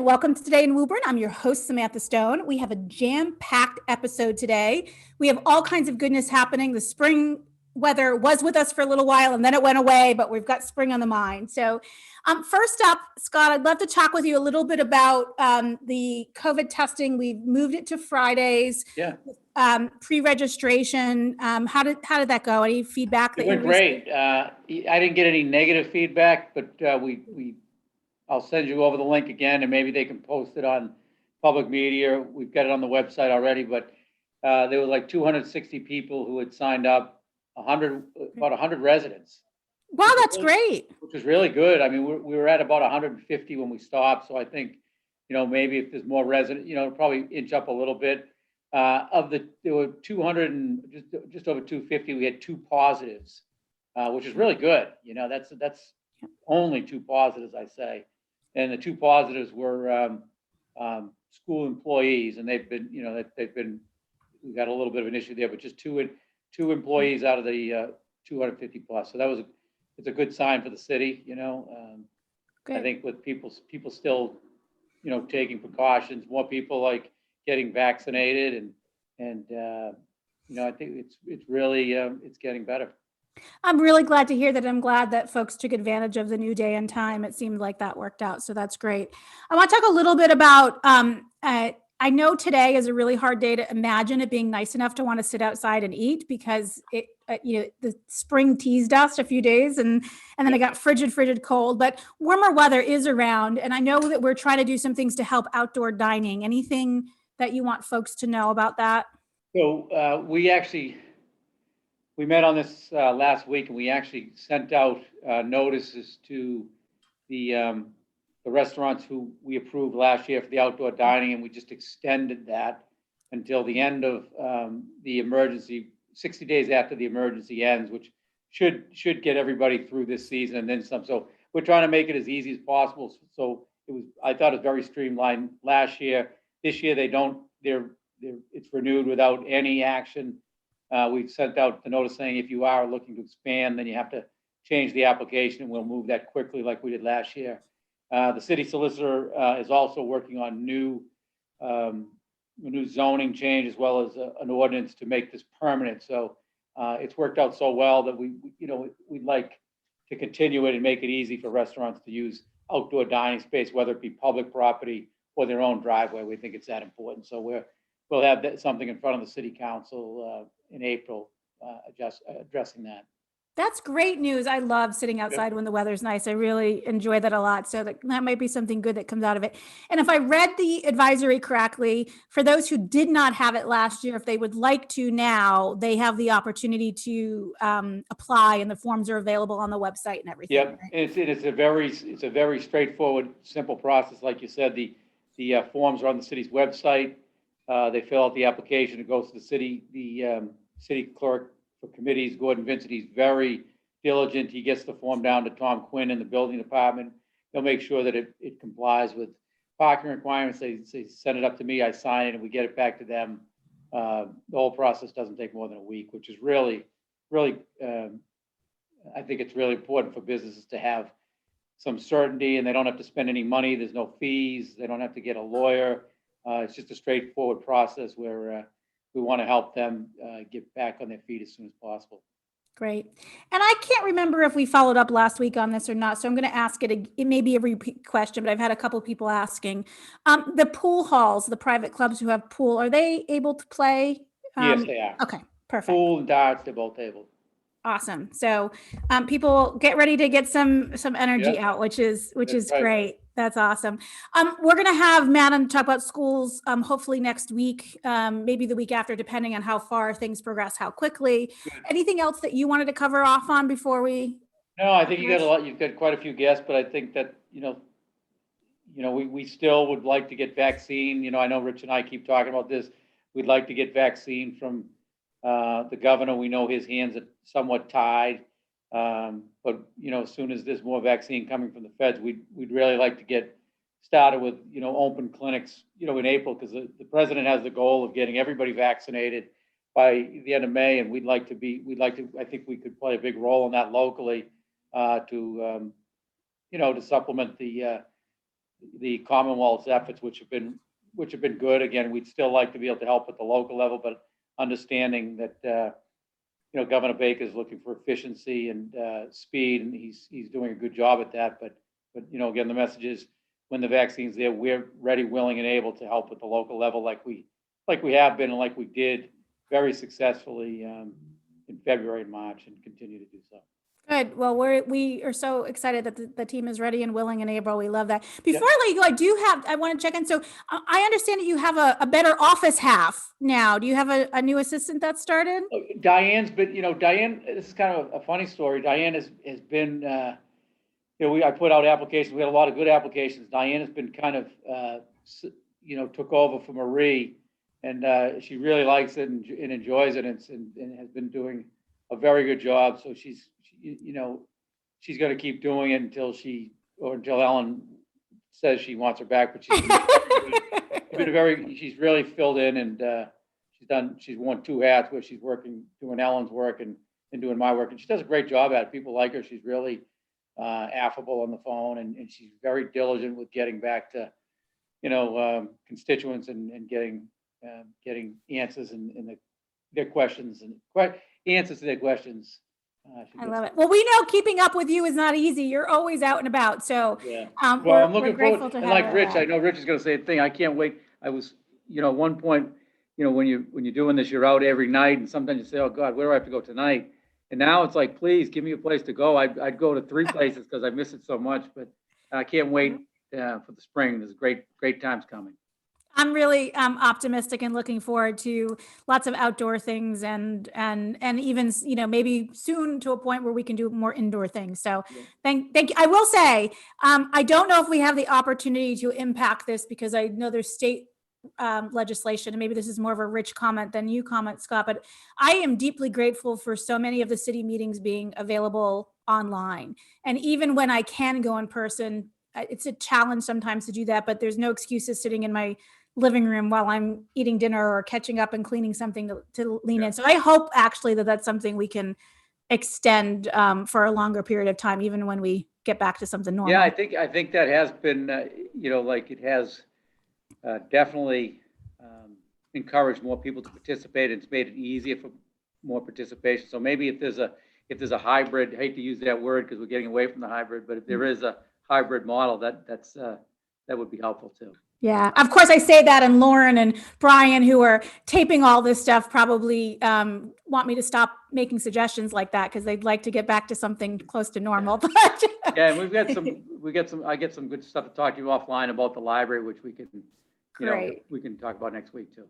welcome to Today in Woburn. I'm your host, Samantha Stone. We have a jam-packed episode today. We have all kinds of goodness happening. The spring weather was with us for a little while and then it went away, but we've got spring on the mind. So first up, Scott, I'd love to talk with you a little bit about the COVID testing. We've moved it to Fridays. Yeah. Pre-registration. How did that go? Any feedback? It went great. I didn't get any negative feedback, but I'll send you over the link again, and maybe they can post it on public media. We've got it on the website already, but there were like 260 people who had signed up, about 100 residents. Wow, that's great. Which was really good. I mean, we were at about 150 when we stopped, so I think, maybe if there's more residents, it'll probably inch up a little bit. There were 200 and just over 250. We had 2 positives, which is really good. That's only 2 positives, I say. And the 2 positives were school employees, and they've been, we've got a little bit of an issue there, but just two employees out of the 250 plus. So it's a good sign for the city. I think with people still, taking precautions, more people like getting vaccinated, and I think it's really it's getting better. I'm really glad to hear that. I'm glad that folks took advantage of the new day and time. It seemed like that worked out. So that's great. I want to talk a little bit about, I know today is a really hard day to imagine it being nice enough to want to sit outside and eat, because the spring teased us a few days and then it got frigid cold, but warmer weather is around. And I know that we're trying to do some things to help outdoor dining. Anything that you want folks to know about that? So we met on this last week, and we actually sent out notices to the restaurants who we approved last year for the outdoor dining, and we just extended that until the end of the emergency, 60 days after the emergency ends, which should get everybody through this season and then some. So we're trying to make it as easy as possible. So I thought it was very streamlined last year. This year it's renewed without any action. We've sent out the notice saying if you are looking to expand, then you have to change the application, and we'll move that quickly like we did last year. The city solicitor is also working on new zoning change, as well as an ordinance to make this permanent. So it's worked out so well that we'd like to continue it and make it easy for restaurants to use outdoor dining space, whether it be public property or their own driveway. We think it's that important. So we'll have something in front of the city council in April, addressing that. That's great news. I love sitting outside when the weather's nice. I really enjoy that a lot. So that might be something good that comes out of it. And if I read the advisory correctly, for those who did not have it last year, if they would like to now, they have the opportunity to apply, and the forms are available on the website and everything. Yep, right? it's a very straightforward, simple process. Like you said, the forms are on the city's website. They fill out the application. It goes to the city clerk for committees, Gordon Vincent. He's very diligent. He gets the form down to Tom Quinn in the building department. He'll make sure that it complies with parking requirements. They send it up to me, I sign it, and we get it back to them. The whole process doesn't take more than a week, which is really, I think it's really important for businesses to have some certainty, and they don't have to spend any money. There's no fees. They don't have to get a lawyer. It's just a straightforward process where we want to help them get back on their feet as soon as possible. Great. And I can't remember if we followed up last week on this or not, so I'm going to ask it. It may be a repeat question, but I've had a couple of people asking. The pool halls, the private clubs who have pool, are they able to play? Yes, they are. Okay, perfect. Pool and darts, they're both able. Awesome. So people get ready to get some energy out, which is right. Great. That's awesome. We're going to have Matt on to talk about schools, hopefully next week, maybe the week after, depending on how far things progress, how quickly. Good. Anything else that you wanted to cover off on before we? No, I think you got a lot. You've got quite a few guests, but I think that, we still would like to get vaccine. I know Rich and I keep talking about this. We'd like to get vaccine from the governor. We know his hands are somewhat tied. But as soon as there's more vaccine coming from the feds, we'd really like to get started with open clinics in April, because the president has the goal of getting everybody vaccinated by the end of May, and I think we could play a big role in that locally to supplement the the Commonwealth's efforts, which have been good. Again, we'd still like to be able to help at the local level, but understanding that Governor Baker is looking for efficiency and speed, and he's doing a good job at that. But again, the message is when the vaccine's there, we're ready, willing, and able to help at the local level, like we have been and like we did very successfully in February and March, and continue to do so. Good. Well, we are so excited that the team is ready and willing and able. We love that. Before I let you go, I want to check in. So I understand that you have a better office half now. Do you have a new assistant that started? Diane's been, Diane, this is kind of a funny story. Diane has been, I put out applications. We had a lot of good applications. Diane has been kind of, took over for Marie, and she really likes it and enjoys it, and has been doing a very good job. So she's going to keep doing it until Ellen says she wants her back. But she's really filled in, and she's worn two hats where she's working, doing Ellen's work and doing my work. And she does a great job at it. People like her. She's really affable on the phone, and she's very diligent with getting back to, constituents and getting answers and their questions and answers to their questions. I love it. Well, we know keeping up with you is not easy. You're always out and about. So yeah. I'm looking forward to and like Rich, I know Rich is going to say a thing. I can't wait. I was, at one point, when you're doing this, you're out every night, and sometimes you say, "Oh God, where do I have to go tonight?" And now it's like, please give me a place to go. I'd go to 3 places because I miss it so much. But I can't wait for the spring. There's great times coming. I'm really optimistic and looking forward to lots of outdoor things and even, maybe soon to a point where we can do more indoor things. So thank you. I will say, I don't know if we have the opportunity to impact this because I know there's state legislation, and maybe this is more of a Rich comment than you comment, Scott, but I am deeply grateful for so many of the city meetings being available online. And even when I can go in person, it's a challenge sometimes to do that, but there's no excuses sitting in my living room while I'm eating dinner or catching up and cleaning something to lean in. So I hope actually that that's something we can extend for a longer period of time, even when we get back to something normal. Yeah, I think that has been, it has definitely encouraged more people to participate. It's made it easier for more participation. So maybe if there's a hybrid, I hate to use that word because we're getting away from the hybrid, but if there is a hybrid model, that would be helpful too. Yeah, of course I say that, and Lauren and Brian, who are taping all this stuff, probably want me to stop making suggestions like that because they'd like to get back to something close to normal. But yeah, and I get some good stuff to talk to you offline about the library, which we can, we can talk about next week too.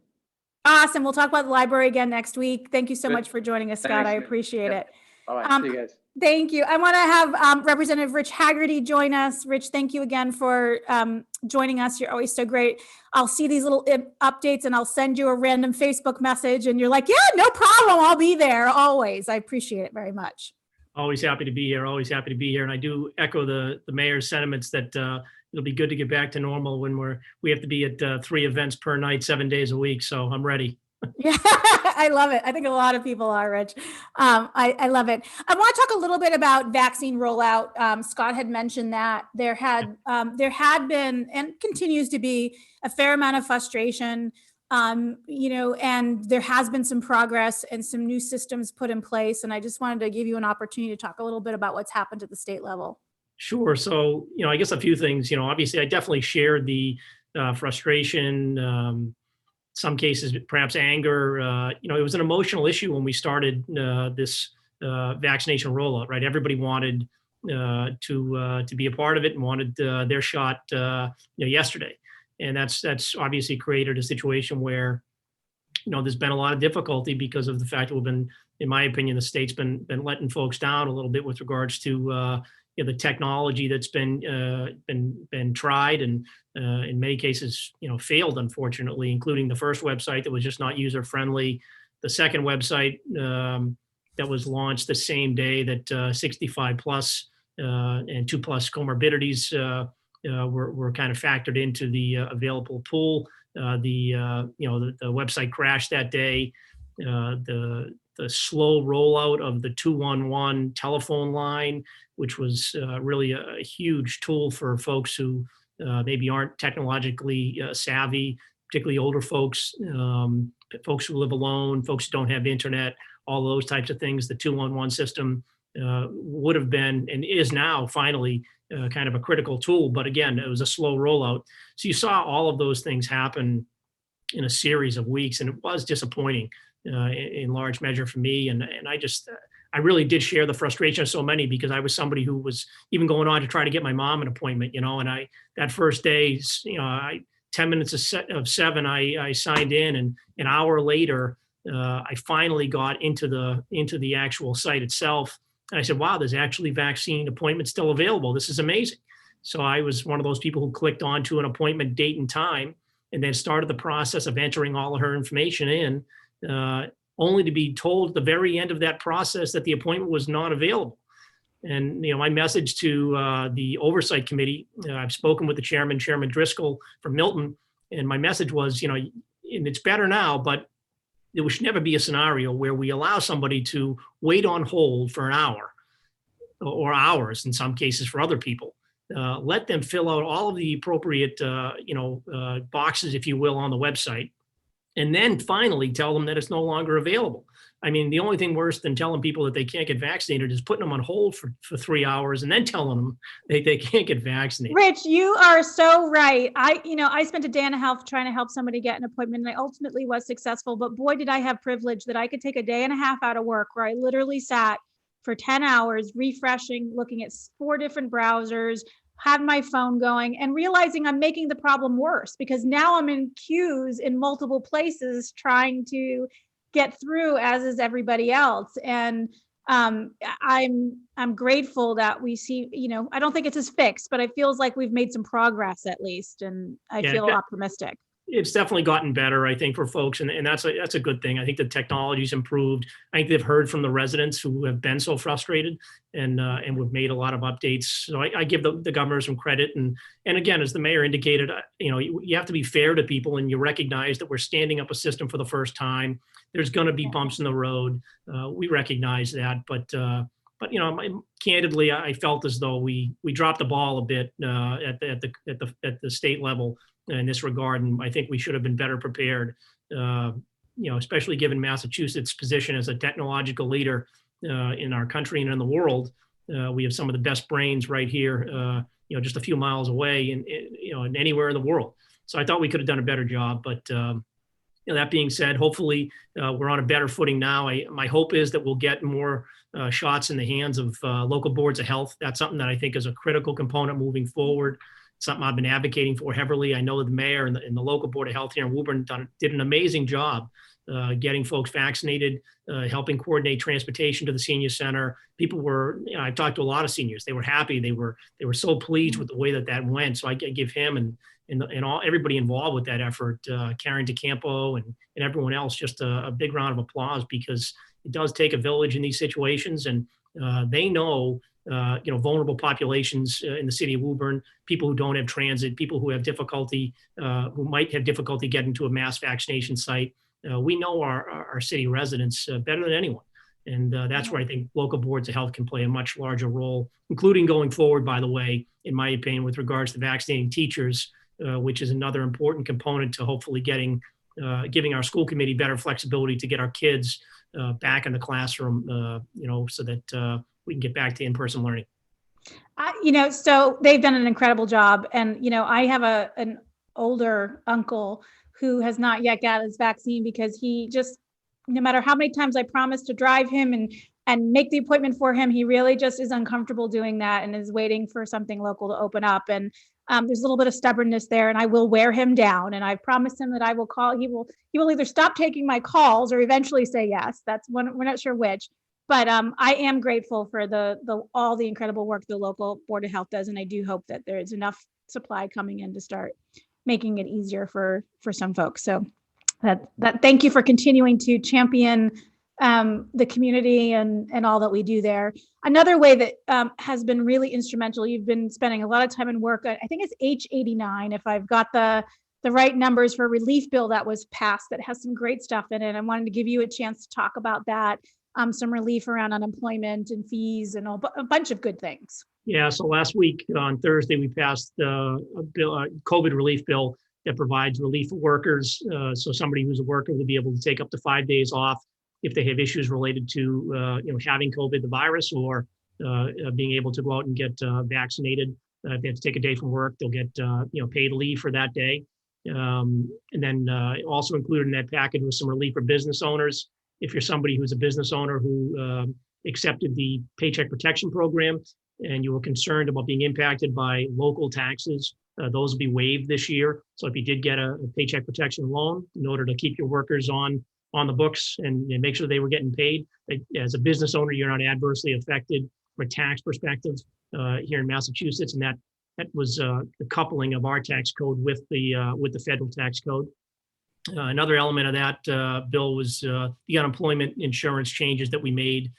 Awesome. We'll talk about the library again next week. Thank you so much for joining us, Scott. Thanks, I appreciate it. All right, see you guys. Thank you. I want to have Representative Rich Haggerty join us. Rich, thank you again for joining us. You're always so great. I'll see these little updates and I'll send you a random Facebook message and you're like, yeah, no problem. I'll be there always. I appreciate it very much. Always happy to be here. Always happy to be here. And I do echo the mayor's sentiments that it'll be good to get back to normal when we have to be at 3 events per night, 7 days a week. So I'm ready. Yeah, I love it. I think a lot of people are, Rich. I love it. I want to talk a little bit about vaccine rollout. Scott had mentioned that there had been and continues to be a fair amount of frustration, and there has been some progress and some new systems put in place. And I just wanted to give you an opportunity to talk a little bit about what's happened at the state level. Sure. So, I guess a few things, obviously I definitely shared the frustration, some cases, perhaps anger. It was an emotional issue when we started this vaccination rollout, right? Everybody wanted to be a part of it and wanted their shot yesterday. And that's obviously created a situation where, there's been a lot of difficulty because of the fact that we've been, in my opinion, the state's been letting folks down a little bit with regards to the technology that's been tried and in many cases, failed, unfortunately, including the first website that was just not user friendly. The second website that was launched the same day that 65 plus and 2+ comorbidities were kind of factored into the available pool. The website crashed that day. The slow rollout of the 211 telephone line, which was really a huge tool for folks who maybe aren't technologically savvy, particularly older folks, folks who live alone, folks who don't have internet, all those types of things. The 211 system would have been and is now finally kind of a critical tool. But again, it was a slow rollout. So you saw all of those things happen in a series of weeks, and it was disappointing in large measure for me. And I really did share the frustration of so many, because I was somebody who was even going on to try to get my mom an appointment, and that first day, 10 minutes of 7, I signed in, and an hour later, I finally got into the actual site itself. And I said, wow, there's actually vaccine appointments still available. This is amazing. So I was one of those people who clicked onto an appointment date and time, and then started the process of entering all of her information in, only to be told at the very end of that process that the appointment was not available. And, my message to the oversight committee, I've spoken with the Chairman Driscoll from Milton, and my message was, and it's better now, but there should never be a scenario where we allow somebody to wait on hold for an hour or hours in some cases for other people. Let them fill out all of the appropriate, boxes, if you will, on the website, and then finally tell them that it's no longer available. I mean, the only thing worse than telling people that they can't get vaccinated is putting them on hold for 3 hours and then telling them they can't get vaccinated. Rich, you are so right. I spent a day and a half trying to help somebody get an appointment, and I ultimately was successful. But boy, did I have privilege that I could take a day and a half out of work where I literally sat for 10 hours refreshing, looking at 4 different browsers, had my phone going, and realizing I'm making the problem worse, because now I'm in queues in multiple places trying to get through, as is everybody else. And I'm grateful that we see, I don't think it's as fixed, but it feels like we've made some progress at least, and I feel optimistic. It's definitely gotten better, I think, for folks, and that's a good thing. I think the technology's improved. I think they've heard from the residents who have been so frustrated, and we've made a lot of updates. So I give the governor some credit, and again, as the mayor indicated, you have to be fair to people, and you recognize that we're standing up a system for the first time. There's going to be bumps in the road. We recognize that, but candidly, I felt as though we dropped the ball a bit at the state level in this regard, and I think we should have been better prepared. Especially given Massachusetts' position as a technological leader in our country and in the world. We have some of the best brains right here, just a few miles away, and anywhere in the world. So I thought we could have done a better job, but. That being said, hopefully we're on a better footing now. My hope is that we'll get more shots in the hands of local boards of health. That's something that I think is a critical component moving forward. Something I've been advocating for heavily. I know that the mayor and the local board of health here in Woburn did an amazing job getting folks vaccinated, helping coordinate transportation to the senior center. People were, I've talked to a lot of seniors. They were happy. They were so pleased with the way that went. So I give him and everybody involved with that effort, Karen DeCampo and everyone else, just a big round of applause, because it does take a village in these situations, and they know, vulnerable populations in the city of Woburn, people who don't have transit, people who have difficulty, who might have difficulty getting to a mass vaccination site. We know our city residents better than anyone. And that's where I think local boards of health can play a much larger role, including going forward, by the way, in my opinion, with regards to vaccinating teachers, which is another important component to hopefully giving our school committee better flexibility to get our kids back in the classroom, so that we can get back to in-person learning. So they've done an incredible job. And, I have an older uncle who has not yet got his vaccine, because he just, no matter how many times I promised to drive him and make the appointment for him, he really just is uncomfortable doing that and is waiting for something local to open up. And there's a little bit of stubbornness there, and I will wear him down. And I've promised him that I will call. He will either stop taking my calls or eventually say yes. That's one. We're not sure which. But I am grateful for all the incredible work the local board of health does, and I do hope that there is enough supply coming in to start making it easier for some folks. So that thank you for continuing to champion the community and all that we do there. Another way that has been really instrumental, you've been spending a lot of time and work, I think it's H89, if I've got the right numbers, for a relief bill that was passed that has some great stuff in it. I wanted to give you a chance to talk about that. some relief around unemployment and fees and a bunch of good things. Yeah, so last week on Thursday, we passed a COVID relief bill that provides relief for workers. So somebody who's a worker will be able to take up to 5 days off if they have issues related to having COVID, the virus, or being able to go out and get vaccinated. If they have to take a day from work, they'll get paid leave for that day. And then also included in that package was some relief for business owners. If you're somebody who's a business owner who accepted the Paycheck Protection Program and you were concerned about being impacted by local taxes, those will be waived this year. So if you did get a Paycheck Protection loan in order to keep your workers on the books and make sure they were getting paid, as a business owner, you're not adversely affected from a tax perspective here in Massachusetts. And that was the coupling of our tax code with the federal tax code. Another element of that bill was the unemployment insurance changes that we made.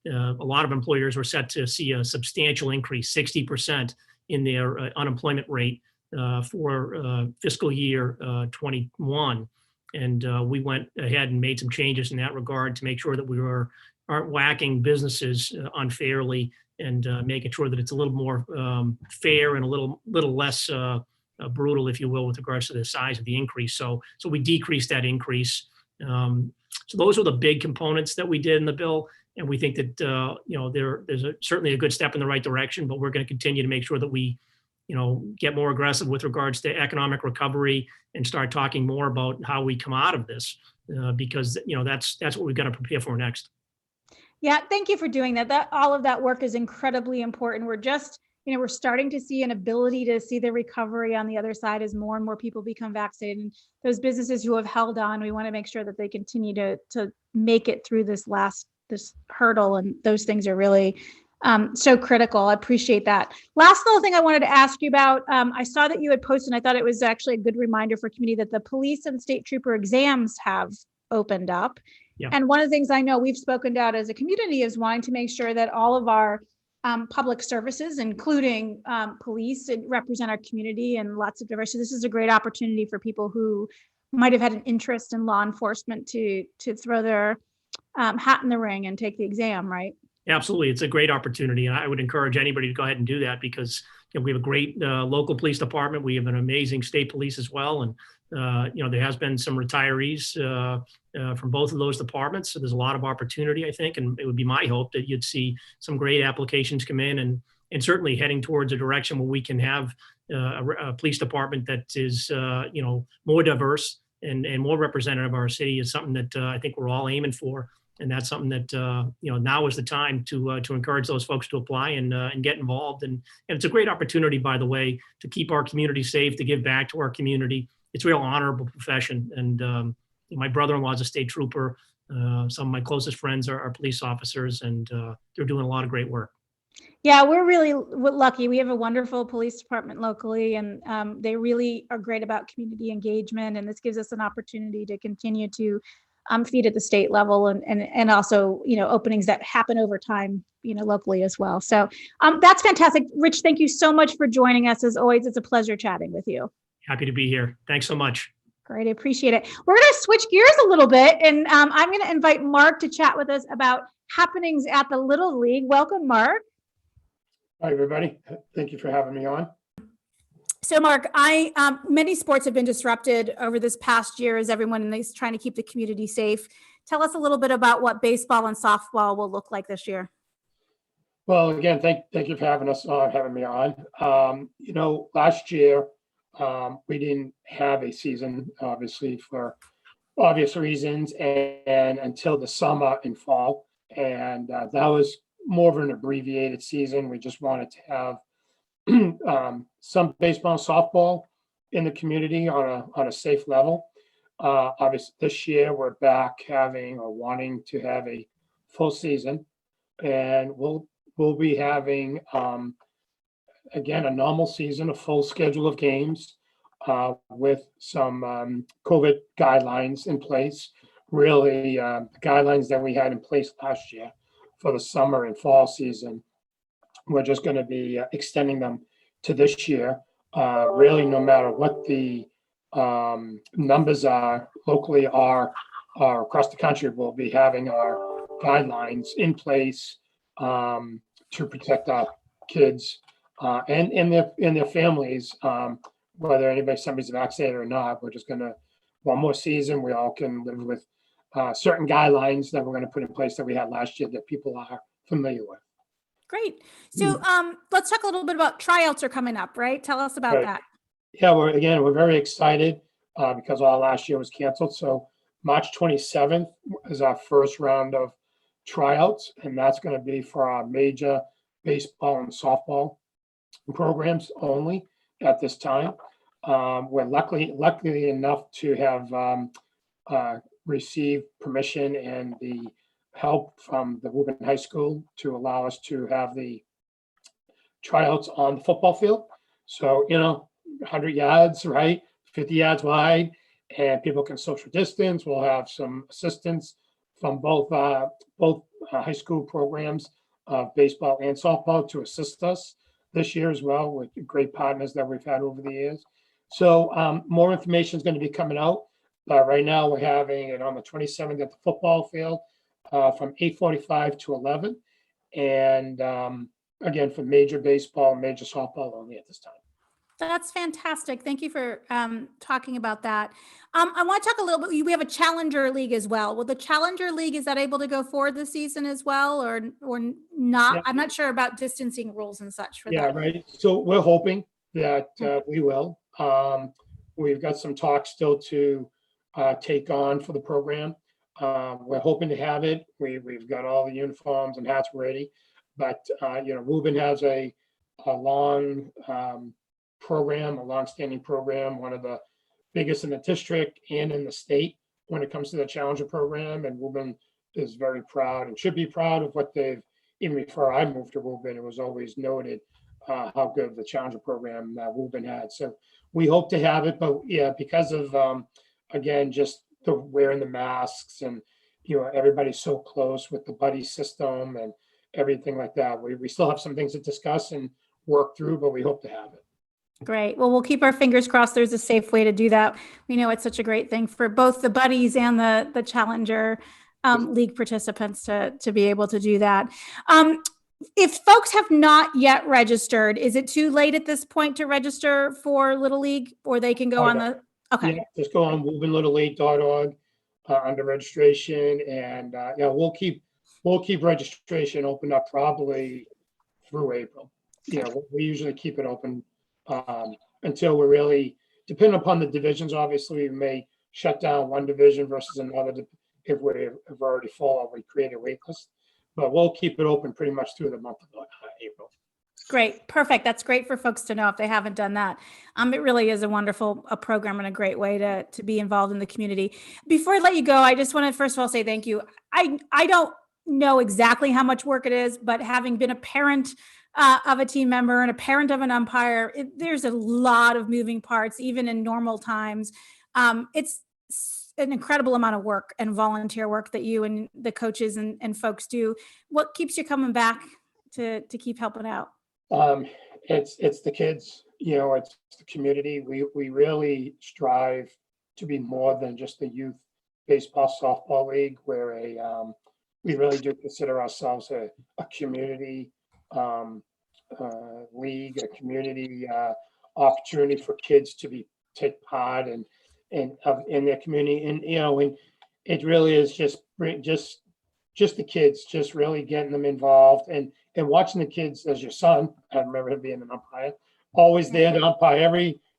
A lot of employers were set to see a substantial increase, 60% in their unemployment rate for fiscal year 21. And we went ahead and made some changes in that regard to make sure that we aren't whacking businesses unfairly and making sure that it's a little more fair and a little less brutal, if you will, with regards to the size of the increase. So we decreased that increase. So those are the big components that we did in the bill. And we think that, there's certainly a good step in the right direction, but we're going to continue to make sure that we, get more aggressive with regards to economic recovery and start talking more about how we come out of this, because, that's what we've got to prepare for next. Yeah, thank you for doing that. All of that work is incredibly important. We're just, we're starting to see an ability to see the recovery on the other side as more and more people become vaccinated. And those businesses who have held on, we want to make sure that they continue to make it through this hurdle. And those things are really so critical. I appreciate that. Last little thing I wanted to ask you about, I saw that you had posted, and I thought it was actually a good reminder for community that the police and state trooper exams have opened up. Yeah. And one of the things I know we've spoken about as a community is wanting to make sure that all of our public services, including police, represent our community and lots of diversity. This is a great opportunity for people who might have had an interest in law enforcement to throw their hat in the ring and take the exam, right? Absolutely. It's a great opportunity. And I would encourage anybody to go ahead and do that because we have a great local police department. We have an amazing state police as well. And, there has been some retirees from both of those departments. So there's a lot of opportunity, I think. And it would be my hope that you'd see some great applications come in and certainly heading towards a direction where we can have a police department that is, more diverse and more representative of our city is something that I think we're all aiming for. And that's something that, now is the time to encourage those folks to apply and get involved. And it's a great opportunity, by the way, to keep our community safe, to give back to our community. It's a real honorable profession. And my brother-in-law is a state trooper. Some of my closest friends are police officers, and they're doing a lot of great work. Yeah, we're really lucky. We have a wonderful police department locally, and they really are great about community engagement. And this gives us an opportunity to continue to feed at the state level and also, openings that happen over time, locally as well. So that's fantastic. Rich, thank you so much for joining us. As always, it's a pleasure chatting with you. Happy to be here. Thanks so much. Great. I appreciate it. We're going to switch gears a little bit, and I'm going to invite Mark to chat with us about happenings at the Little League. Welcome, Mark. Hi, everybody. Thank you for having me on. So, Mark, many sports have been disrupted over this past year as everyone is trying to keep the community safe. Tell us a little bit about what baseball and softball will look like this year. Well, again, thank you for having me on. Last year we didn't have a season, obviously for obvious reasons, and until the summer and fall, and that was more of an abbreviated season. We just wanted to have some baseball and softball in the community on a safe level. Obviously, this year we're back wanting to have a full season, and we'll be having again a normal season, a full schedule of games with some COVID guidelines in place. Really, the guidelines that we had in place last year for the summer and fall season, we're just going to be extending them to this year. Really, no matter what the numbers are locally or across the country, we'll be having our guidelines in place to protect our kids and their families, whether somebody's vaccinated or not. We're just gonna, one more season, we all can live with certain guidelines that we're gonna put in place that we had last year that people are familiar with. Great. So let's talk a little bit about tryouts are coming up, right? Tell us about Right. that. Yeah, we're very excited because all last year was canceled. So March 27th is our first round of tryouts, and that's going to be for our major baseball and softball programs only at this time. We're luckily enough to have received permission and the help from the Woburn High School to allow us to have the tryouts on the football field. So, 100 yards, right? 50 yards wide, and people can social distance. We'll have some assistance from both high school programs of baseball and softball to assist us this year as well with great partners that we've had over the years. So more information is going to be coming out. But right now we're having it on the 27th at the football field from 8:45 to 11. And again, for major baseball, major softball only at this time. That's fantastic. Thank you for talking about that. I want to talk a little bit. We have a Challenger League as well. Will the Challenger League, is that able to go forward this season as well, or not? Yeah. I'm not sure about distancing rules and such for Yeah, that. right. So we're hoping that we will. We've got some talk still to take on for the program. We're hoping to have it. We've got all the uniforms and hats ready, but Woburn has a long program, a long-standing program, one of the biggest in the district and in the state when it comes to the Challenger program. And Woburn is very proud and should be proud of what they've, even before I moved to Woburn, it was always noted how good the Challenger program that Woburn had. So we hope to have it, but yeah, because of, again, just the wearing the masks and, everybody's so close with the buddy system and everything like that. We still have some things to discuss and work through, but we hope to have it. Great. Well, we'll keep our fingers crossed there's a safe way to do that. We know it's such a great thing for both the buddies and the Challenger League participants to be able to do that. If folks have not yet registered, is it too late at this point to register for Little League, or they can go on the, okay. Yeah, just go on WoburNLittleLeague.org under registration, and we'll keep registration open up probably through April. We usually keep it open until we're really, depending upon the divisions, obviously, we may shut down one division versus another if we're already full or we create a wait list. But we'll keep it open pretty much through the month of April. Great. Perfect. That's great for folks to know if they haven't done that. It really is a wonderful program and a great way to be involved in the community. Before I let you go, I just want to first of all say thank you. I don't know exactly how much work it is, but having been a parent of a team member and a parent of an umpire, there's a lot of moving parts, even in normal times. It's an incredible amount of work and volunteer work that you and the coaches and folks do. What keeps you coming back to keep helping out? It's the kids, it's the community. We really strive to be more than just the youth baseball softball league. We really do consider ourselves a community league, a community opportunity for kids to take part in their community. And it really is just the kids, just really getting them involved and watching the kids. As your son, I remember him being an umpire, always there to umpire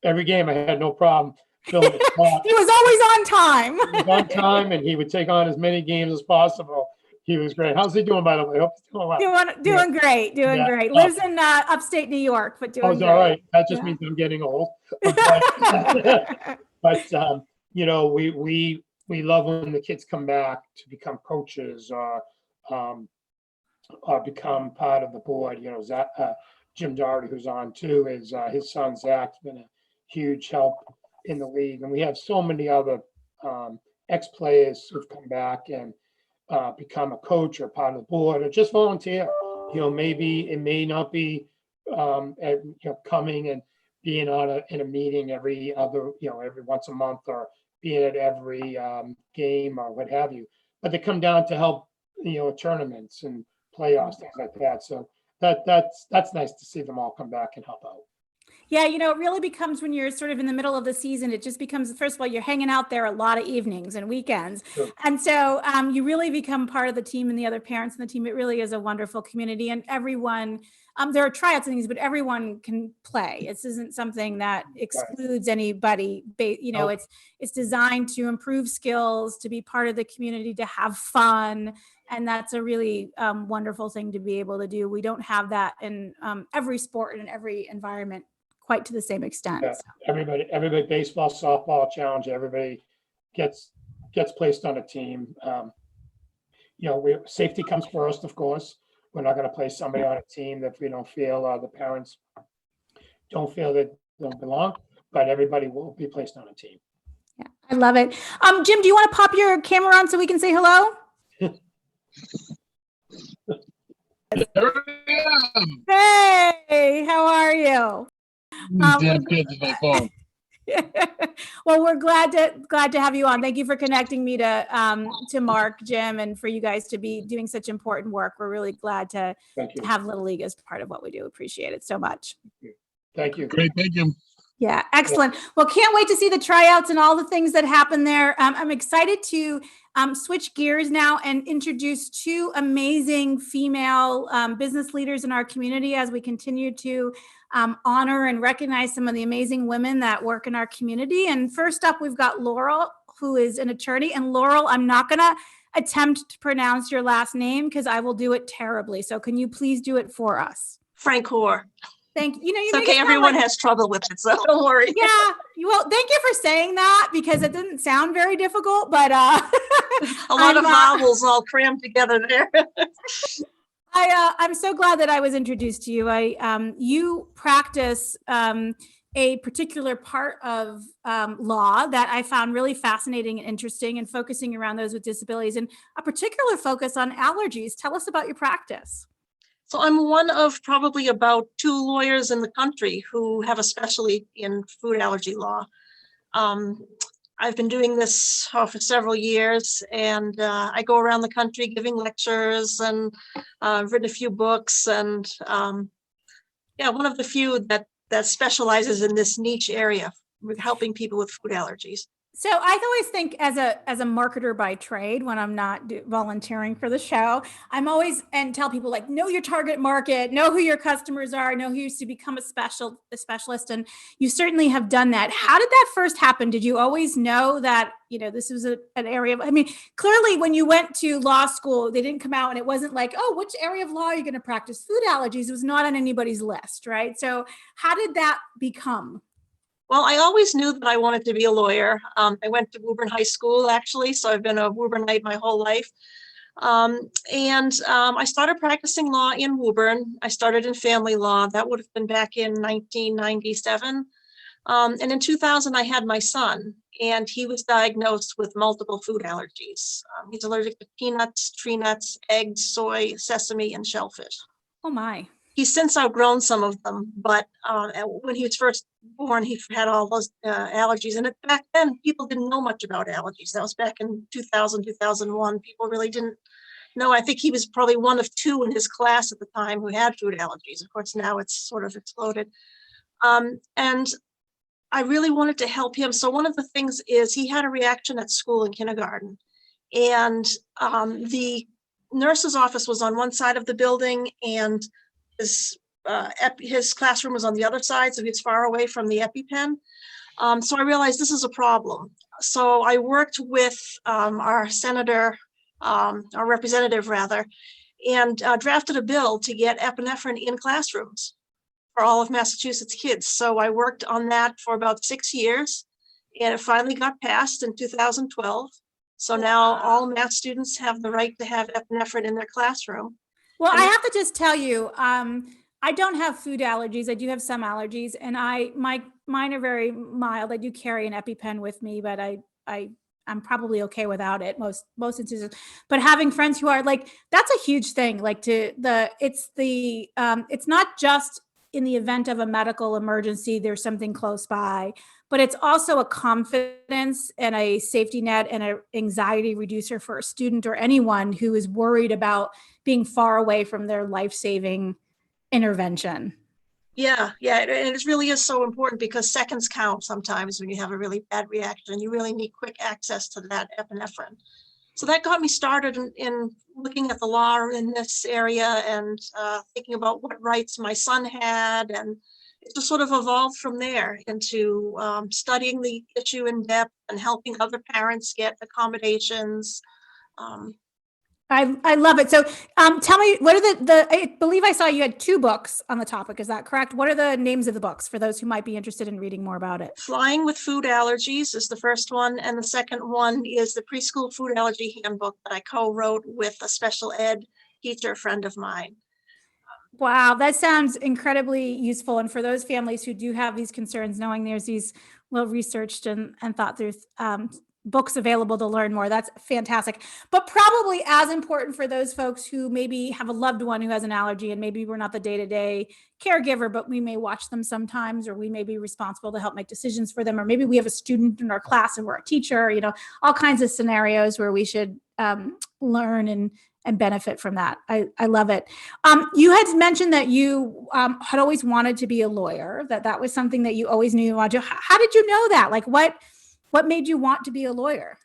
every game. I had no problem filling the spot. He was always on time. He was on time, and he would take on as many games as possible. He was great. How's he doing, by the way? Hope he's doing well. Doing great. Great. Lives in upstate New York, but doing great. All right. That just means I'm getting old. But we love when the kids come back to become coaches or become part of the board. Zach, Jim Doherty, who's on too, is his son Zach's been a huge help in the league, and we have so many other ex-players who've come back and become a coach or part of the board or just volunteer. Maybe it may not be coming and being in a meeting every once a month or being at every game or what have you, but they come down to help tournaments and playoffs, things like that. So that's nice to see them all come back and help out. Yeah, it really becomes when you're sort of in the middle of the season, it just becomes, first of all, you're hanging out there a lot of evenings and weekends. Sure. And so you really become part of the team and the other parents in the team. It really is a wonderful community, and everyone, there are tryouts and things, but everyone can play. This isn't something that excludes anybody. Nope. It's designed to improve skills, to be part of the community, to have fun. And that's a really wonderful thing to be able to do. We don't have that in every sport and in every environment quite to the same extent. Yeah. Everybody, baseball, softball, challenge, everybody gets placed on a team. Safety comes first, of course. We're not going to place somebody on a team if we don't feel the parents don't feel that they don't belong, but everybody will be placed on a team. Yeah, I love it. Jim, do you want to pop your camera on so we can say hello? Hey, how are you? Damn kids with my phone. Well, we're glad to have you on. Thank you for connecting me to Mark, Jim, and for you guys to be doing such important work. We're really glad to have Little League as part of what we do. Appreciate it so much. Thank you. Great, thank you. Yeah, excellent. Well, can't wait to see the tryouts and all the things that happen there. I'm excited to switch gears now and introduce two amazing female business leaders in our community as we continue to honor and recognize some of the amazing women that work in our community. And first up, we've got Laurel, who is an attorney. And Laurel, I'm not going to attempt to pronounce your last name because I will do it terribly. So can you please do it for us? Francor. Thank you. It's okay. Everyone has trouble with it, so don't worry. Yeah. Well, thank you for saying that because it didn't sound very difficult, but a lot of vowels all crammed together there. I'm so glad that I was introduced to you. You practice a particular part of law that I found really fascinating and interesting, and focusing around those with disabilities, and a particular focus on allergies. Tell us about your practice. So I'm one of probably about 2 lawyers in the country who have a specialty in food allergy law. I've been doing this for several years, and I go around the country giving lectures, and I've written a few books, and one of the few that specializes in this niche area, helping people with food allergies. So I always think as a marketer by trade, when I'm not volunteering for the show, I'm always, and tell people like, know your target market, know who your customers are, know who used to become a specialist. And you certainly have done that. How did that first happen? Did you always know that, this was an area of, clearly when you went to law school, they didn't come out and it wasn't like, oh, which area of law are you going to practice food allergies? It was not on anybody's list, right? So how did that become? Well, I always knew that I wanted to be a lawyer. I went to Woburn High School, actually, so I've been a Woburnite my whole life. I started practicing law in Woburn. I started in family law. That would have been back in 1997. And in 2000, I had my son, and he was diagnosed with multiple food allergies. He's allergic to peanuts, tree nuts, eggs, soy, sesame, and shellfish. Oh, my. He's since outgrown some of them, but when he was first born, he had all those allergies. And back then, people didn't know much about allergies. That was back in 2000, 2001. People really didn't know. I think he was probably one of 2 in his class at the time who had food allergies. Of course, now it's sort of exploded. And I really wanted to help him. So one of the things is he had a reaction at school in kindergarten. And the nurse's office was on one side of the building, and his classroom was on the other side, so he was far away from the EpiPen. So I realized this is a problem. So I worked with our senator, our representative rather, and drafted a bill to get epinephrine in classrooms for all of Massachusetts kids. So I worked on that for about 6 years, and it finally got passed in 2012. So now all math students have the right to have epinephrine in their classroom. Well, I have to just tell you, I don't have food allergies. I do have some allergies, and mine are very mild. I do carry an EpiPen with me, but I'm probably okay without it most instances. But having friends who are like, that's a huge thing. Like it's not just in the event of a medical emergency, there's something close by, but it's also a confidence and a safety net and an anxiety reducer for a student or anyone who is worried about being far away from their life-saving intervention. Yeah, and it really is so important because seconds count sometimes when you have a really bad reaction. You really need quick access to that epinephrine. So that got me started in looking at the law in this area and thinking about what rights my son had. And it just sort of evolved from there into studying the issue in depth and helping other parents get accommodations. I love it. So tell me, what are I believe I saw you had 2 books on the topic. Is that correct? What are the names of the books for those who might be interested in reading more about it? Flying with Food Allergies is the first one. And the second one is the Preschool Food Allergy Handbook that I co-wrote with a special ed teacher friend of mine. Wow, that sounds incredibly useful. And for those families who do have these concerns, knowing there's these well-researched and thought through books available to learn more, that's fantastic. But probably as important for those folks who maybe have a loved one who has an allergy, and maybe we're not the day-to-day caregiver, but we may watch them sometimes, or we may be responsible to help make decisions for them, or maybe we have a student in our class and we're a teacher, all kinds of scenarios where we should learn and benefit from that. I love it. You had mentioned that you had always wanted to be a lawyer, that was something that you always knew you wanted to do. How did you know that? Like what made you want to be a lawyer?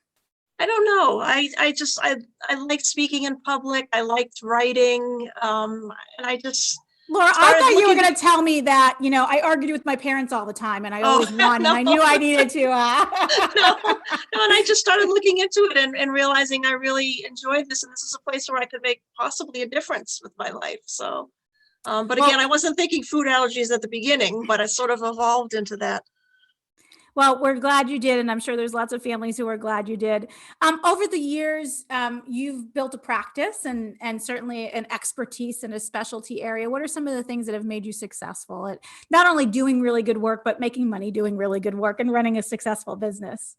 I don't know. I liked speaking in public. I liked writing. And I just Laura, I thought you were going to tell me that, I argued with my parents all the time and I always won, no. and I knew I needed to. No, and I just started looking into it and realizing I really enjoyed this. And this is a place where I could make possibly a difference with my life. So, but again, I wasn't thinking food allergies at the beginning, but it sort of evolved into that. Well, we're glad you did, and I'm sure there's lots of families who are glad you did. Over the years, you've built a practice and certainly an expertise in a specialty area. What are some of the things that have made you successful at not only doing really good work, but making money doing really good work and running a successful business?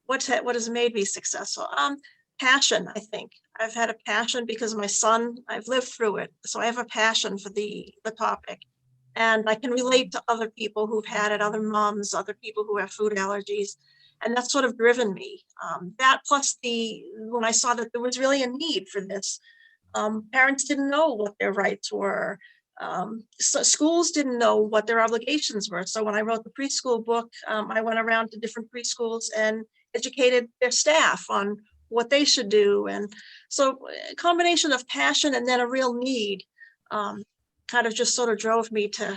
What has made me successful? Passion, I think. I've had a passion because of my son. I've lived through it, so I have a passion for the topic. And I can relate to other people who've had it, other moms, other people who have food allergies. And that's sort of driven me. That plus when I saw that there was really a need for this, parents didn't know what their rights were. So schools didn't know what their obligations were. So when I wrote the preschool book, I went around to different preschools and educated their staff on what they should do. And so a combination of passion and then a real need kind of just sort of drove me to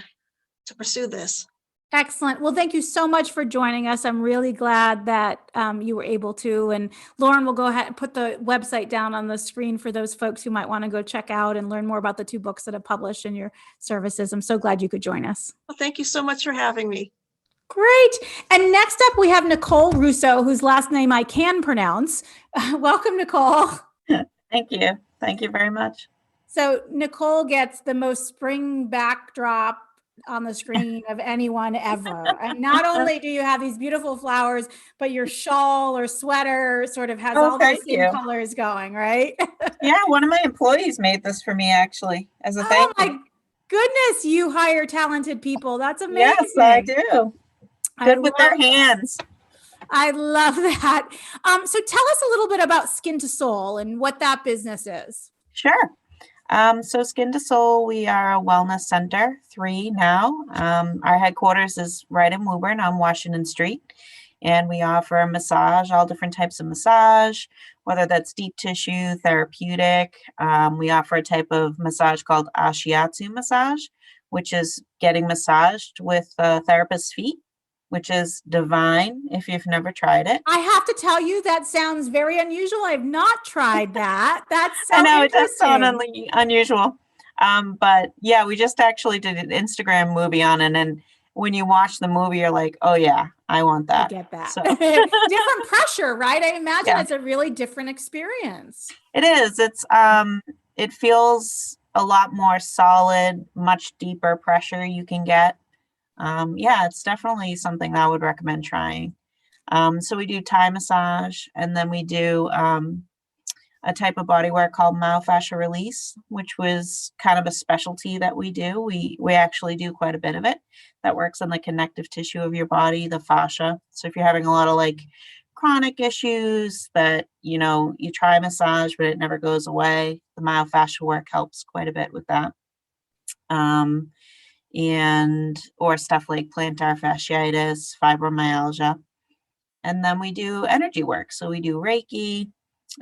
pursue this. Excellent. Well, thank you so much for joining us. I'm really glad that you were able to. And Lauren will go ahead and put the website down on the screen for those folks who might want to go check out and learn more about the 2 books that are published in your services. I'm so glad you could join us. Well, thank you so much for having me. Great. And next up, we have Nicole Russo, whose last name I can pronounce. Welcome, Nicole. Thank you. Thank you very much. So Nicole gets the most spring backdrop on the screen of anyone ever. And not only do you have these beautiful flowers, but your shawl or sweater sort of has all those same colors going, right? Yeah, one of my employees made this for me actually as a thank you. Oh my goodness, you hire talented people. That's amazing. Yes, I do. Good with their hands. I love that. So tell us a little bit about Skin to Soul and what that business is. Sure. So Skin to Soul, we are a wellness center, 3 now. Our headquarters is right in Woburn on Washington Street. And we offer massage, all different types of massage, whether that's deep tissue, therapeutic. We offer a type of massage called Ashiatsu massage, which is getting massaged with a therapist's feet, which is divine if you've never tried it. I have to tell you, that sounds very unusual. I've not tried that. That's so I know, interesting. it does sound unusual. But yeah, we just actually did an Instagram movie on it. And when you watch the movie, you're like, oh yeah, I want that. I get that. So. Different pressure, right? I imagine it's a really different experience. It is. It feels a lot more solid, much deeper pressure you can get. Yeah, it's definitely something that I would recommend trying. So we do Thai massage, and then we do a type of body work called Myofascial Release, which was kind of a specialty that we do. We actually do quite a bit of it. That works on the connective tissue of your body, the fascia. So if you're having a lot of like chronic issues that, you know, you try massage, but it never goes away, the myofascial work helps quite a bit with that. And or stuff like plantar fasciitis, fibromyalgia. And then we do energy work. So we do Reiki,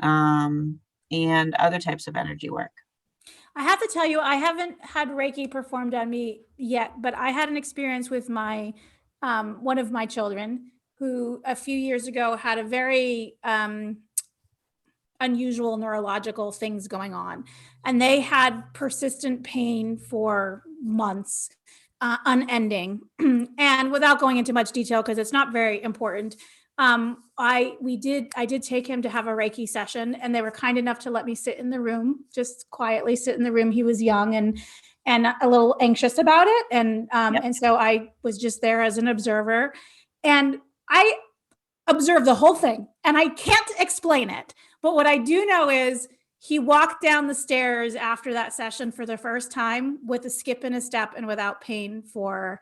and other types of energy work. I have to tell you, I haven't had Reiki performed on me yet, but I had an experience with my one of my children who a few years ago had a very unusual neurological things going on, and they had persistent pain for months, unending. And without going into much detail, because it's not very important, I did take him to have a Reiki session, and they were kind enough to let me sit in the room, just quietly sit in the room. He was young and a little anxious about it. And so I was just there as an observer, and I observed the whole thing, and I can't explain it. But what I do know is he walked down the stairs after that session for the first time with a skip and a step and without pain for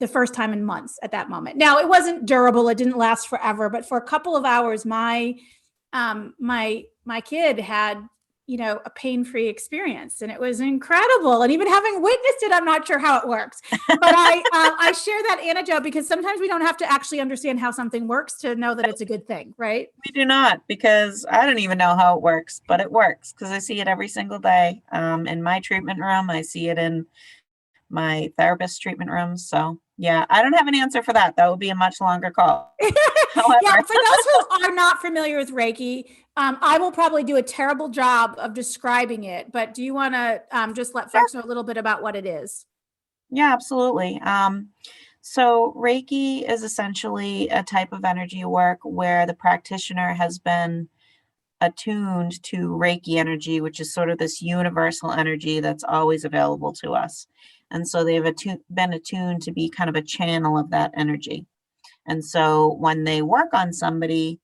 the first time in months at that moment. Now, it wasn't durable. It didn't last forever, but for a couple of hours, my kid had, you know, a pain-free experience, and it was incredible. And even having witnessed it, I'm not sure how it works, but I share that anecdote because sometimes we don't have to actually understand how something works to know that it's a good thing, right? We do not, because I don't even know how it works, but it works because I see it every single day. In my treatment room, I see it in my therapist's treatment room. So yeah, I don't have an answer for that. That would be a much longer call. However, Yeah, for those who are not familiar with Reiki, I will probably do a terrible job of describing it, but do you want to just let folks know a little bit about what it is? Yeah, absolutely. So Reiki is essentially a type of energy work where the practitioner has been attuned to Reiki energy, which is sort of this universal energy that's always available to us. And so they've been attuned to be kind of a channel of that energy. And so when they work on somebody,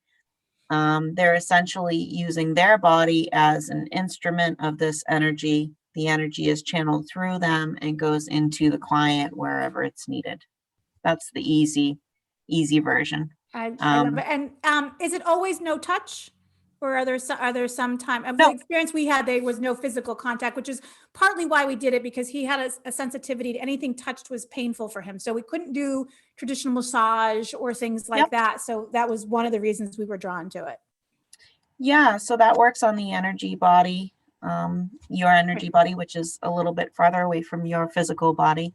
they're essentially using their body as an instrument of this energy. The energy is channeled through them and goes into the client wherever it's needed. That's the easy version. I love it. And is it always no touch? Or are there some time of No. the experience we had, there was no physical contact, which is partly why we did it, because he had a sensitivity to anything touched was painful for him. So we couldn't do traditional massage or things like that. So that was one of the reasons we were drawn to it. Yeah, so that works on the energy body, your energy body, which is a little bit farther away from your physical body.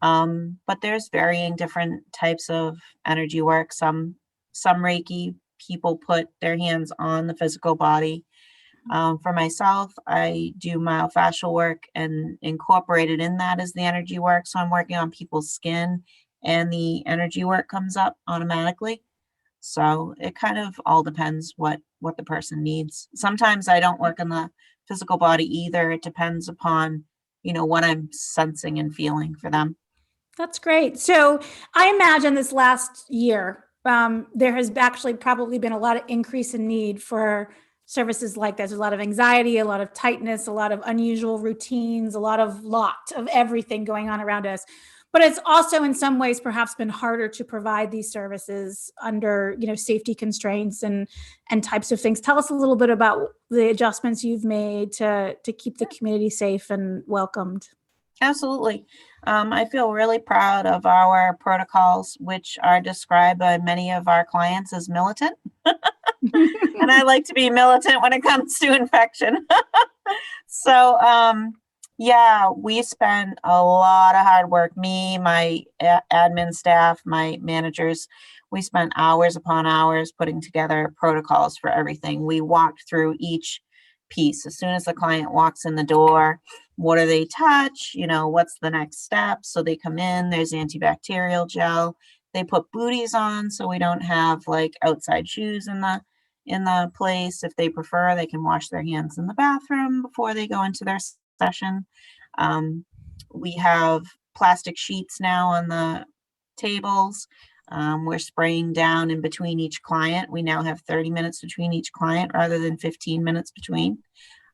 But there's varying different types of energy work. Some Reiki people put their hands on the physical body. For myself, I do myofascial work and incorporated in that is the energy work. So I'm working on people's skin and the energy work comes up automatically. So it kind of all depends what the person needs. Sometimes I don't work on the physical body either. It depends upon, you know, what I'm sensing and feeling for them. That's great. So I imagine this last year, there has actually probably been a lot of increase in need for services like this. There's a lot of anxiety, a lot of tightness, a lot of unusual routines, a lot of everything going on around us. But it's also in some ways perhaps been harder to provide these services under, you know, safety constraints and types of things. Tell us a little bit about the adjustments you've made to keep the community safe and welcomed. Absolutely. I feel really proud of our protocols, which are described by many of our clients as militant. And I like to be militant when it comes to infection. So, yeah, we spend a lot of hard work. Me, my admin staff, my managers, we spent hours upon hours putting together protocols for everything. We walked through each piece. As soon as the client walks in the door, what do they touch? You know, what's the next step? So they come in, there's antibacterial gel. They put booties on so we don't have like outside shoes in the place. If they prefer, they can wash their hands in the bathroom before they go into their session. We have plastic sheets now on the tables. We're spraying down in between each client. We now have 30 minutes between each client rather than 15 minutes between.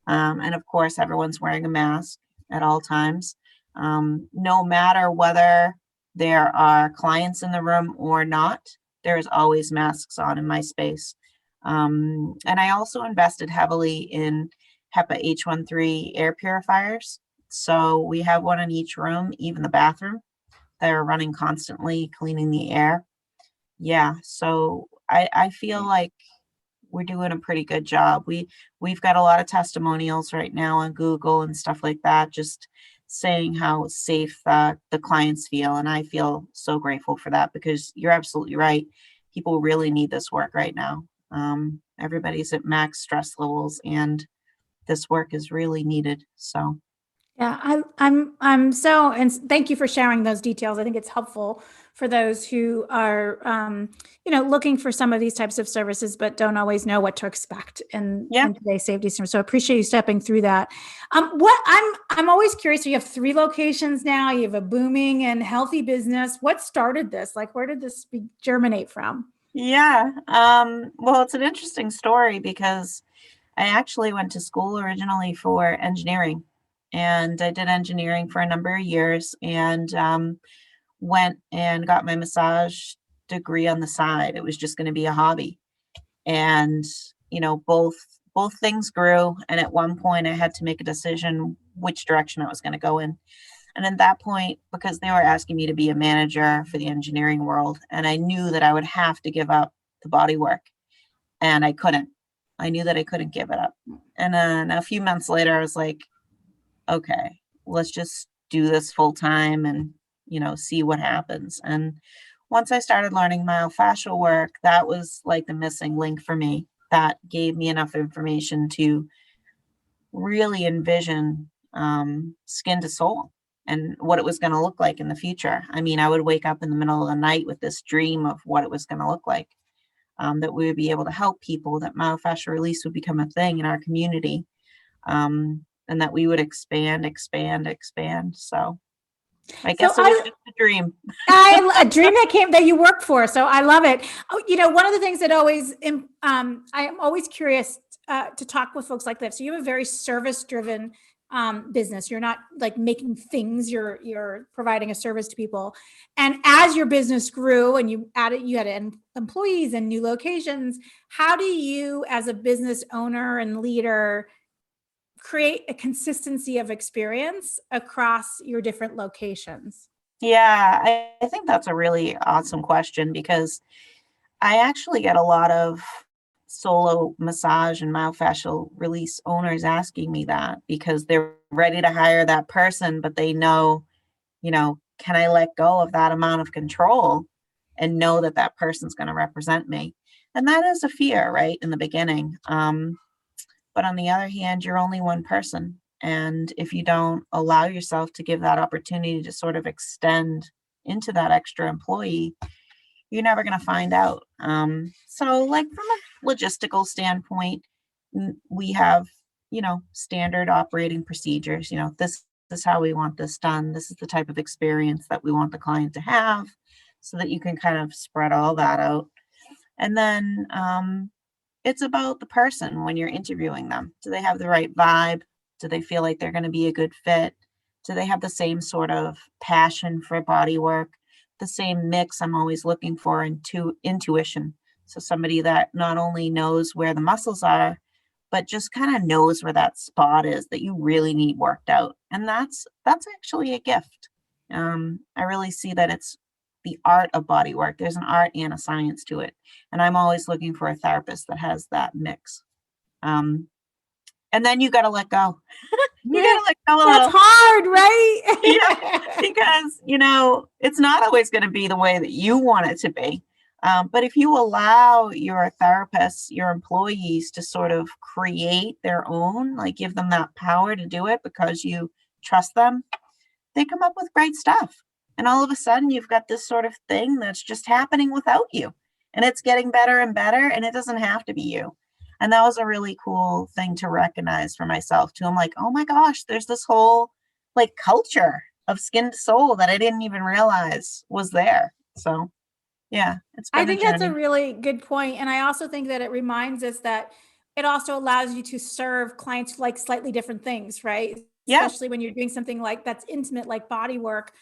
And of course, everyone's wearing a mask at all times. No matter whether there are clients in the room or not, there is always masks on in my space. And I also invested heavily in HEPA H13 air purifiers. So we have one in each room, even the bathroom. They're running constantly, cleaning the air. Yeah, so I feel like we're doing a pretty good job. We've got a lot of testimonials right now on Google and stuff like that, just saying how safe the clients feel. And I feel so grateful for that, because you're absolutely right. People really need this work right now. Everybody's at max stress levels, and this work is really needed. So Yeah, I'm so, and thank you for sharing those details. I think it's helpful for those who are, looking for some of these types of services, but don't always know what to expect in today's safety system. So I appreciate you stepping through that. I'm always curious. You have 3 locations now. You have a booming and healthy business. What started this? Like, where did this germinate from? Yeah, well, it's an interesting story, because I actually went to school originally for engineering, and I did engineering for a number of years, and went and got my massage degree on the side. It was just going to be a hobby. And, both things grew. And at one point I had to make a decision which direction I was going to go in. And at that point, because they were asking me to be a manager for the engineering world, and I knew that I would have to give up the body work, and I couldn't. I knew that I couldn't give it up. And then a few months later, I was like, okay, let's just do this full time and, see what happens. And once I started learning myofascial work, that was like the missing link for me. That gave me enough information to really envision skin to soul and what it was going to look like in the future. I mean, I would wake up in the middle of the night with this dream of what it was going to look like, that we would be able to help people, that myofascial release would become a thing in our community, and that we would expand. So I guess it was just a dream. A dream that you worked for. So I love it. Oh, one of the things that I am always curious to talk with folks like this. So you have a very service-driven business. You're not like making things. You're providing a service to people. And as your business grew and you had employees and new locations, how do you, as a business owner and leader, create a consistency of experience across your different locations? Yeah, I think that's a really awesome question, because I actually get a lot of solo massage and myofascial release owners asking me that, because they're ready to hire that person, but they know, can I let go of that amount of control and know that that person's going to represent me? And that is a fear, right, in the beginning. But on the other hand, you're only one person. And if you don't allow yourself to give that opportunity to sort of extend into that extra employee, you're never going to find out. So like from a logistical standpoint, we have, standard operating procedures. This is how we want this done. This is the type of experience that we want the client to have, so that you can kind of spread all that out. And then it's about the person when you're interviewing them. Do they have the right vibe? Do they feel like they're going to be a good fit? Do they have the same sort of passion for body work? The same mix I'm always looking for into intuition. So somebody that not only knows where the muscles are, but just kind of knows where that spot is that you really need worked out. And that's actually a gift. I really see that it's the art of body work. There's an art and a science to it. And I'm always looking for a therapist that has that mix. And then you got to let go. You got to let go a little. That's hard, right? Yeah, because, it's not always going to be the way that you want it to be. But if you allow your therapists, your employees to sort of create their own, like give them that power to do it because you trust them, they come up with great stuff. And all of a sudden you've got this sort of thing that's just happening without you. And it's getting better and better, and it doesn't have to be you. And that was a really cool thing to recognize for myself too. I'm like, oh my gosh, there's this whole like culture of skin to soul that I didn't even realize was there. So Yeah, it's I been think a that's a journey. really good point. And I also think that it reminds us that it also allows you to serve clients like slightly different things, right? Yeah, Especially when you're doing something like that's intimate, like body work.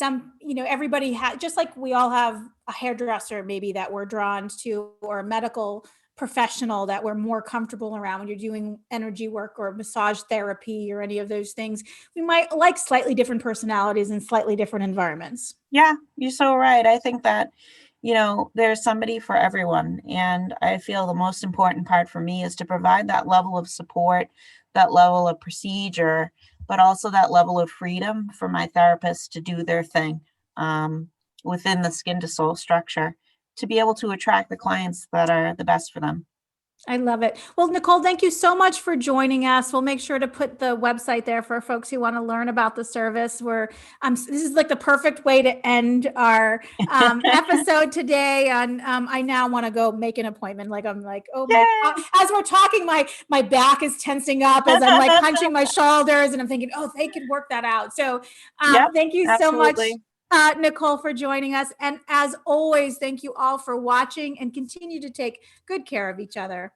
Everybody has, just like we all have a hairdresser maybe that we're drawn to, or a medical professional that we're more comfortable around when you're doing energy work or massage therapy or any of those things. We might like slightly different personalities and slightly different environments. yeah, you're so right. I think that, there's somebody for everyone. And I feel the most important part for me is to provide that level of support, that level of procedure, but also that level of freedom for my therapist to do their thing within the skin to soul structure to be able to attract the clients that are the best for them. I love it. Well, Nicole, thank you so much for joining us. We'll make sure to put the website there for folks who want to learn about the service. This is like the perfect way to end our episode today. On I now want to go make an appointment. Like I'm like, oh my God. Yay! As we're talking, my back is tensing up as I'm like punching my shoulders, and I'm thinking, oh, they could work that out. So Yep, thank you so much. absolutely. Nicole, for joining us. And as always, thank you all for watching, and continue to take good care of each other.